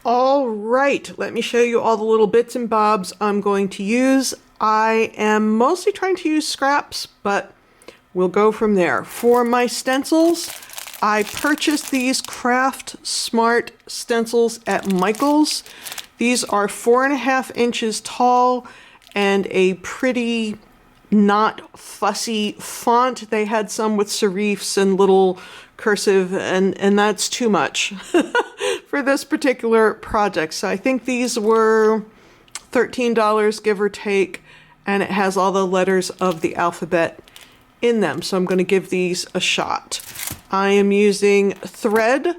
All right, let me show you all the little bits and bobs I'm going to use. I am mostly trying to use scraps, but we'll go from there. For my stencils, I purchased these Craft Smart stencils at Michael's. These are 4.5 inches tall and a pretty not fussy font. They had some with serifs and little cursive, and that's too much for this particular project. So I think these were $13, give or take, and it has all the letters of the alphabet in them. So I'm going to give these a shot. I am using thread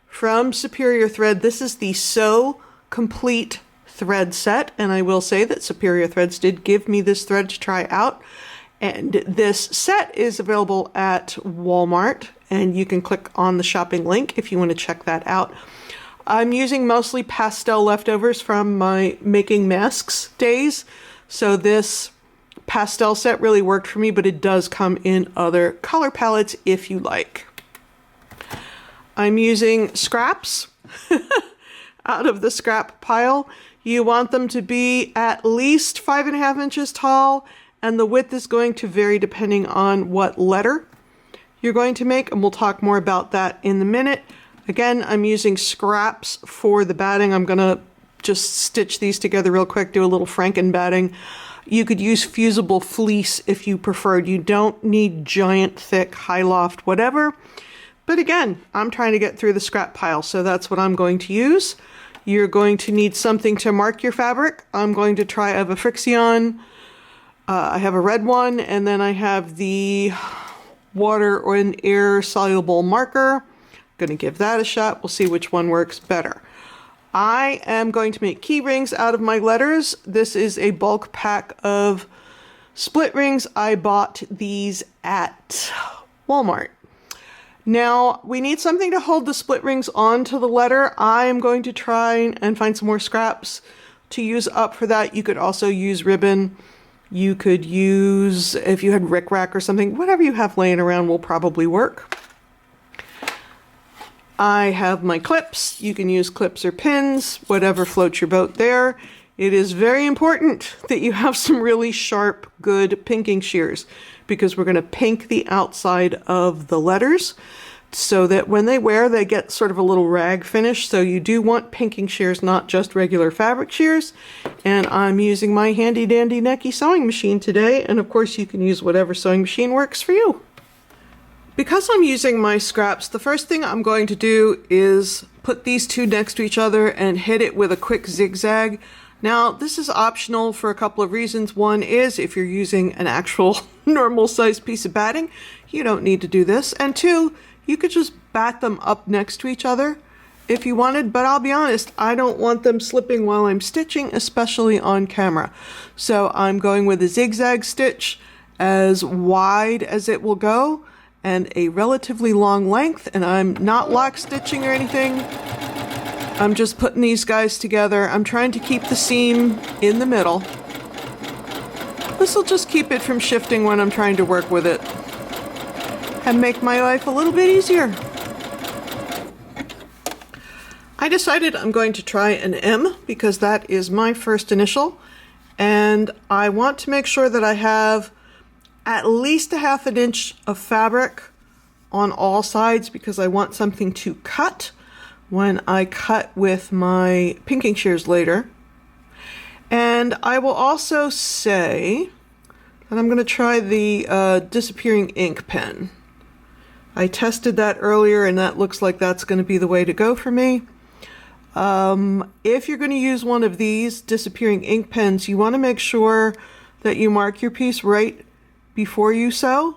from Superior Thread. This is the Sew Complete thread set, and I will say that Superior Threads did give me this thread to try out, and this set is available at Walmart, and you can click on the shopping link if you want to check that out. I'm using mostly pastel leftovers from my making masks days, so this pastel set really worked for me, but it does come in other color palettes if you like. I'm using scraps out of the scrap pile. You want them to be at least 5.5 inches tall, and the width is going to vary depending on what letter you're going to make, and we'll talk more about that in a minute. Again, I'm using scraps for the batting. I'm gonna just stitch these together real quick, do a little Franken batting. You could use fusible fleece if you preferred. You don't need giant, thick, high loft, whatever. But again, I'm trying to get through the scrap pile, so that's what I'm going to use. You're going to need something to mark your fabric. I'm going to try, I have a Frixion, I have a red one, and then I have the water or an air soluble marker. I'm going to give that a shot. We'll see which one works better. I am going to make key rings out of my letters. This is a bulk pack of split rings. I bought these at Walmart. Now, we need something to hold the split rings onto the letter. I am going to try and find some more scraps to use up for that. You could also use ribbon. You could use, if you had rickrack or something, whatever you have laying around will probably work. I have my clips. You can use clips or pins, whatever floats your boat there. It is very important that you have some really sharp, good pinking shears, because we're going to pink the outside of the letters so that when they wear, they get sort of a little rag finish. So you do want pinking shears, not just regular fabric shears. And I'm using my handy dandy Necky sewing machine today. And of course you can use whatever sewing machine works for you. Because I'm using my scraps, the first thing I'm going to do is put these two next to each other and hit it with a quick zigzag. Now, this is optional for a couple of reasons. One is if you're using an actual normal sized piece of batting, you don't need to do this. And two, you could just bat them up next to each other if you wanted, but I'll be honest, I don't want them slipping while I'm stitching, especially on camera. So I'm going with a zigzag stitch as wide as it will go and a relatively long length, and I'm not lock stitching or anything. I'm just putting these guys together. I'm trying to keep the seam in the middle. This will just keep it from shifting when I'm trying to work with it and make my life a little bit easier. I decided I'm going to try an M because that is my first initial, and I want to make sure that I have at least 1/2 inch of fabric on all sides because I want something to cut when I cut with my pinking shears later. And I will also say that I'm going to try the disappearing ink pen. I tested that earlier and that looks like that's going to be the way to go for me. If you're going to use one of these disappearing ink pens, you want to make sure that you mark your piece right before you sew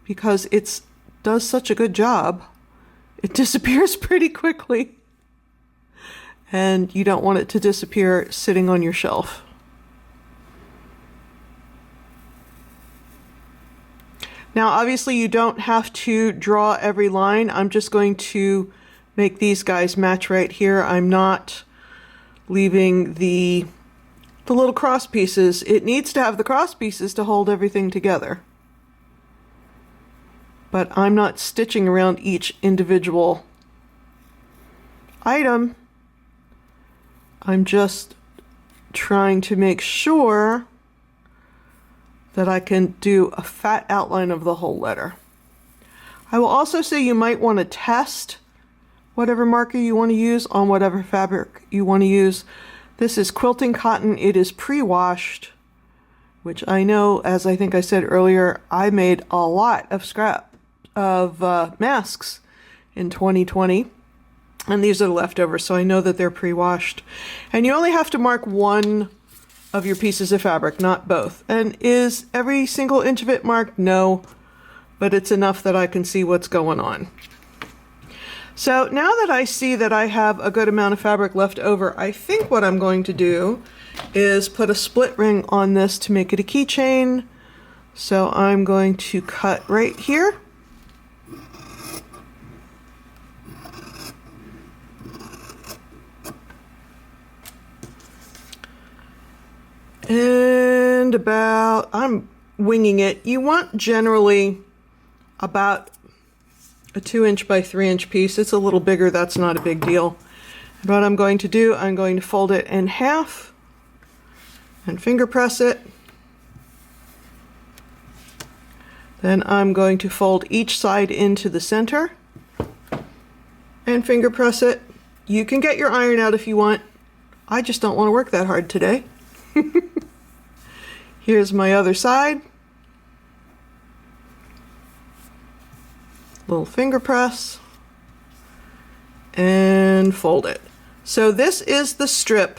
because it does such a good job. It disappears pretty quickly, and you don't want it to disappear sitting on your shelf. Now, obviously, you don't have to draw every line. I'm just going to make these guys match right here. I'm not leaving the little cross pieces. It needs to have the cross pieces to hold everything together. But I'm not stitching around each individual item. I'm just trying to make sure that I can do a fat outline of the whole letter. I will also say you might want to test whatever marker you want to use on whatever fabric you want to use. This is quilting cotton. It is pre-washed, which I know, as I think I said earlier, I made a lot of scrap of masks in 2020. And these are the leftovers, so I know that they're pre-washed. And you only have to mark one of your pieces of fabric, not both. And is every single inch of it marked? No, but it's enough that I can see what's going on. So now that I see that I have a good amount of fabric left over, I think what I'm going to do is put a split ring on this to make it a keychain. So I'm going to cut right here. And I'm winging it. You want generally about a 2" by 3" piece. It's a little bigger, that's not a big deal. And what I'm going to do, I'm going to fold it in half and finger press it. Then I'm going to fold each side into the center and finger press it. You can get your iron out if you want. I just don't want to work that hard today. Here's my other side. Little finger press and fold it. So this is the strip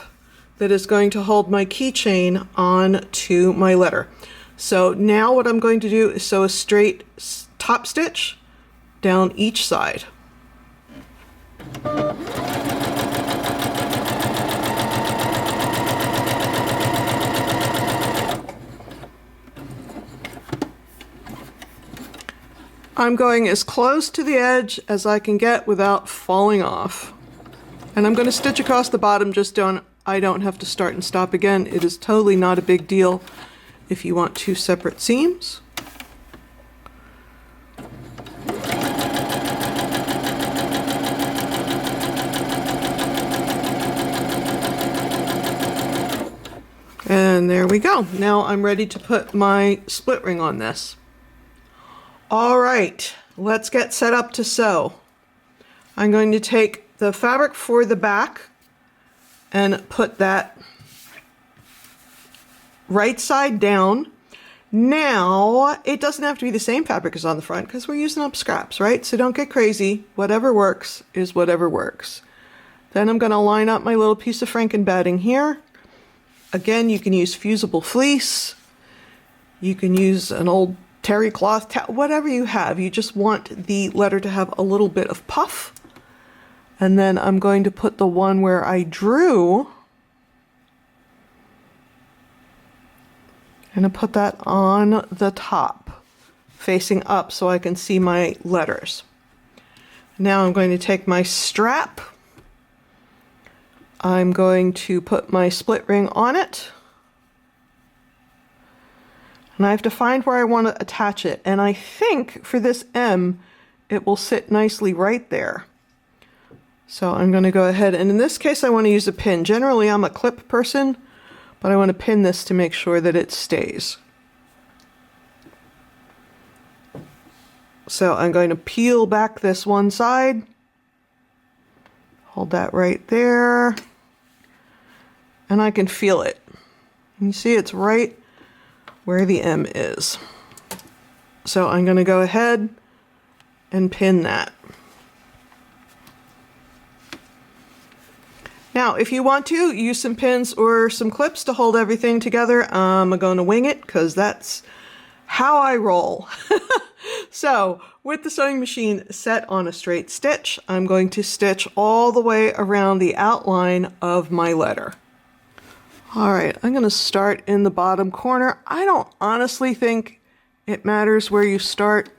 that is going to hold my keychain on to my letter. So now what I'm going to do is sew a straight top stitch down each side. I'm going as close to the edge as I can get without falling off. And I'm going to stitch across the bottom, I don't have to start and stop again. It is totally not a big deal if you want 2 separate seams. And there we go. Now I'm ready to put my split ring on this. All right, let's get set up to sew. I'm going to take the fabric for the back and put that right side down. Now, it doesn't have to be the same fabric as on the front because we're using up scraps, right? So don't get crazy. Whatever works is whatever works. Then I'm going to line up my little piece of Franken batting here. Again, you can use fusible fleece. You can use an old terry cloth, whatever you have. You just want the letter to have a little bit of puff. And then I'm going to put the one where I drew, and I put that on the top, facing up so I can see my letters. Now I'm going to take my strap. I'm going to put my split ring on it. And I have to find where I want to attach it. And I think for this M, it will sit nicely right there. So I'm going to go ahead, and in this case I want to use a pin. Generally I'm a clip person, but I want to pin this to make sure that it stays. So I'm going to peel back this one side. Hold that right there. And I can feel it. You see it's right where the M is. So I'm going to go ahead and pin that. Now, if you want to, use some pins or some clips to hold everything together. I'm going to wing it because that's how I roll. So, with the sewing machine set on a straight stitch, I'm going to stitch all the way around the outline of my letter. All right, I'm going to start in the bottom corner. I don't honestly think it matters where you start.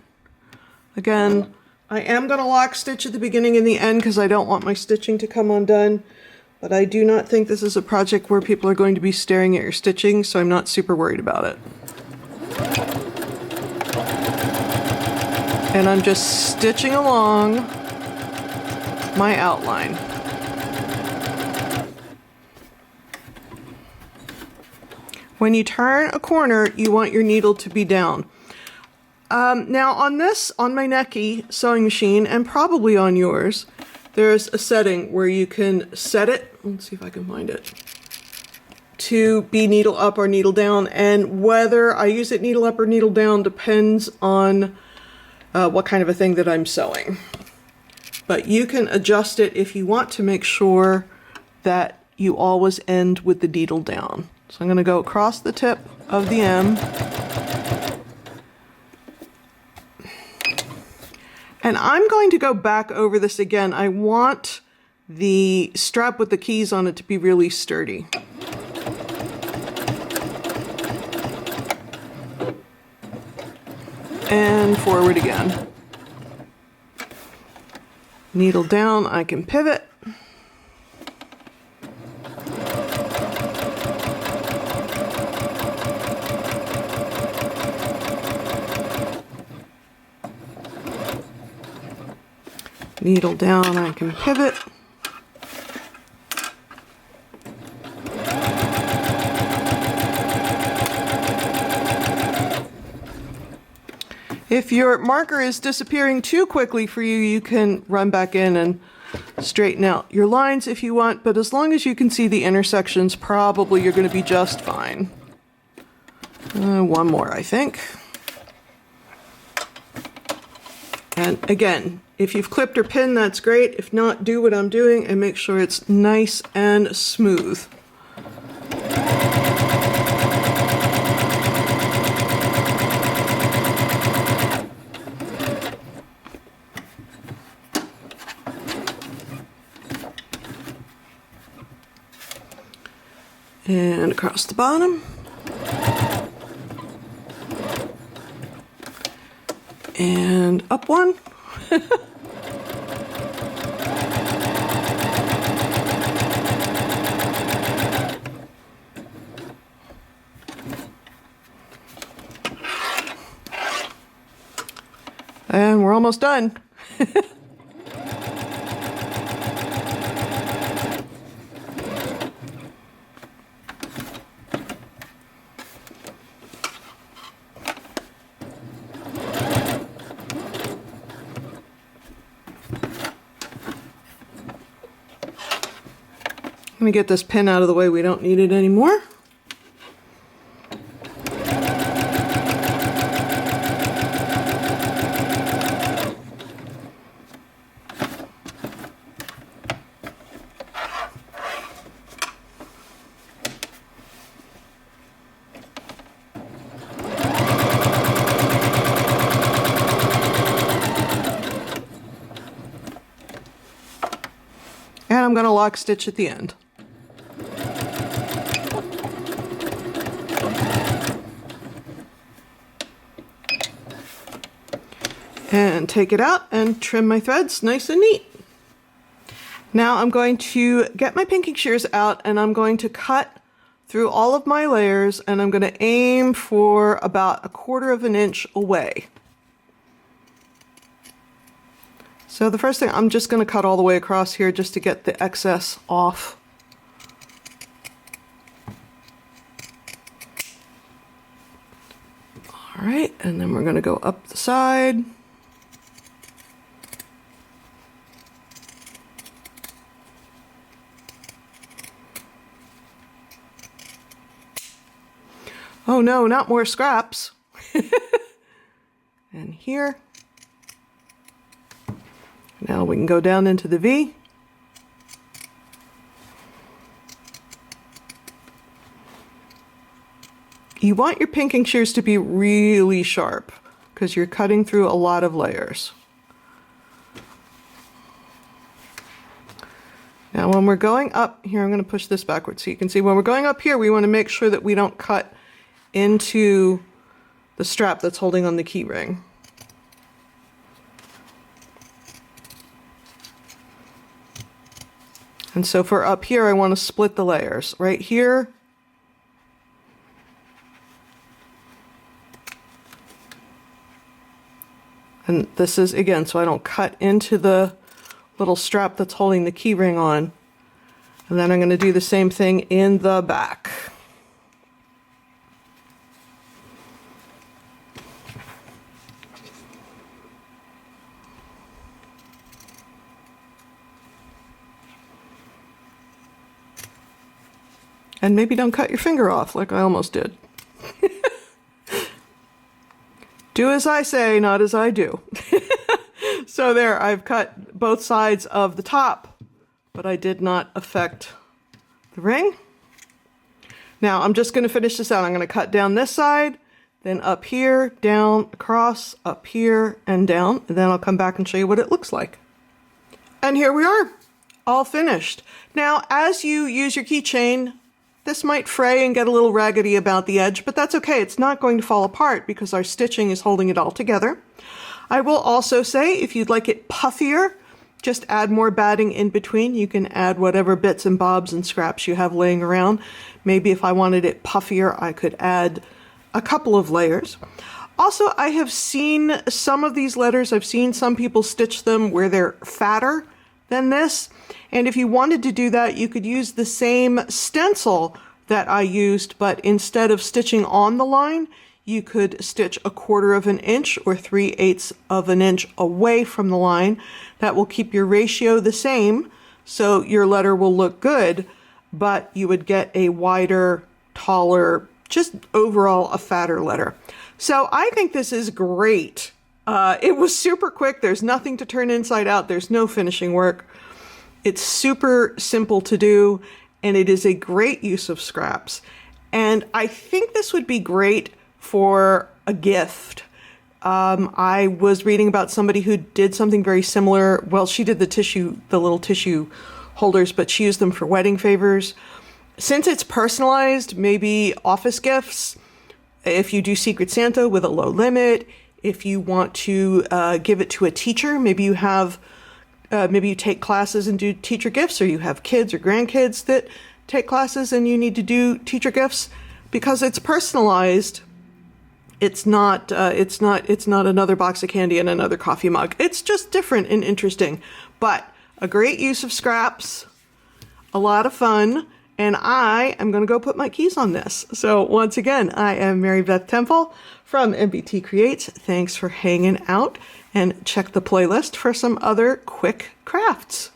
Again, I am going to lock stitch at the beginning and the end because I don't want my stitching to come undone. But I do not think this is a project where people are going to be staring at your stitching, so I'm not super worried about it. And I'm just stitching along my outline. When you turn a corner, you want your needle to be down. Now on my Necky sewing machine, and probably on yours, there's a setting where you can set it, let's see if I can find it, to be needle up or needle down, and whether I use it needle up or needle down depends on what kind of a thing that I'm sewing. But you can adjust it if you want to make sure that you always end with the needle down. So I'm going to go across the tip of the M. And I'm going to go back over this again. I want the strap with the keys on it to be really sturdy. And forward again. Needle down, I can pivot. Needle down, I can pivot. If your marker is disappearing too quickly for you, you can run back in and straighten out your lines if you want, but as long as you can see the intersections, probably you're going to be just fine. One more, I think. And again, if you've clipped or pinned, that's great. If not, do what I'm doing and make sure it's nice and smooth. And across the bottom. And up one. And we're almost done. Let me get this pin out of the way, we don't need it anymore. And I'm going to lock stitch at the end. And take it out and trim my threads nice and neat. Now I'm going to get my pinking shears out and I'm going to cut through all of my layers, and I'm going to aim for about 1/4 of an inch away. So the first thing, I'm just going to cut all the way across here just to get the excess off. All right, and then we're going to go up the side. Oh no, not more scraps. And here. Now we can go down into the V. You want your pinking shears to be really sharp because you're cutting through a lot of layers. Now when we're going up here, I'm going to push this backwards so you can see when we're going up here, we want to make sure that we don't cut into the strap that's holding on the key ring. And so for up here, I want to split the layers. Right here, and this is, again, so I don't cut into the little strap that's holding the key ring on. And then I'm going to do the same thing in the back. And maybe don't cut your finger off like I almost did. Do as I say, not as I do. So there, I've cut both sides of the top, but I did not affect the ring. Now I'm just going to finish this out. I'm going to cut down this side, then up here, down, across, up here, and down, and then I'll come back and show you what it looks like. And here we are, all finished. Now, as you use your keychain, this might fray and get a little raggedy about the edge, but that's okay. It's not going to fall apart because our stitching is holding it all together. I will also say, if you'd like it puffier, just add more batting in between. You can add whatever bits and bobs and scraps you have laying around. Maybe if I wanted it puffier, I could add a couple of layers. Also, I have seen some of these letters, I've seen some people stitch them where they're fatter than this. And if you wanted to do that, you could use the same stencil that I used, but instead of stitching on the line, you could stitch 1/4 of an inch or 3/8 of an inch away from the line. That will keep your ratio the same, so your letter will look good, but you would get a wider, taller, just overall a fatter letter. So I think this is great. It was super quick. There's nothing to turn inside out. There's no finishing work. It's super simple to do, and it is a great use of scraps. And I think this would be great for a gift. I was reading about somebody who did something very similar. Well, she did the little tissue holders, but she used them for wedding favors. Since it's personalized, maybe office gifts, if you do Secret Santa with a low limit, if you want to give it to a teacher, maybe you have, maybe you take classes and do teacher gifts, or you have kids or grandkids that take classes and you need to do teacher gifts. Because it's personalized, it's not another box of candy and another coffee mug. It's just different and interesting, but a great use of scraps, a lot of fun. And I am going to go put my keys on this. So once again, I am Mary Beth Temple from MBT Creates. Thanks for hanging out, and check the playlist for some other quick crafts.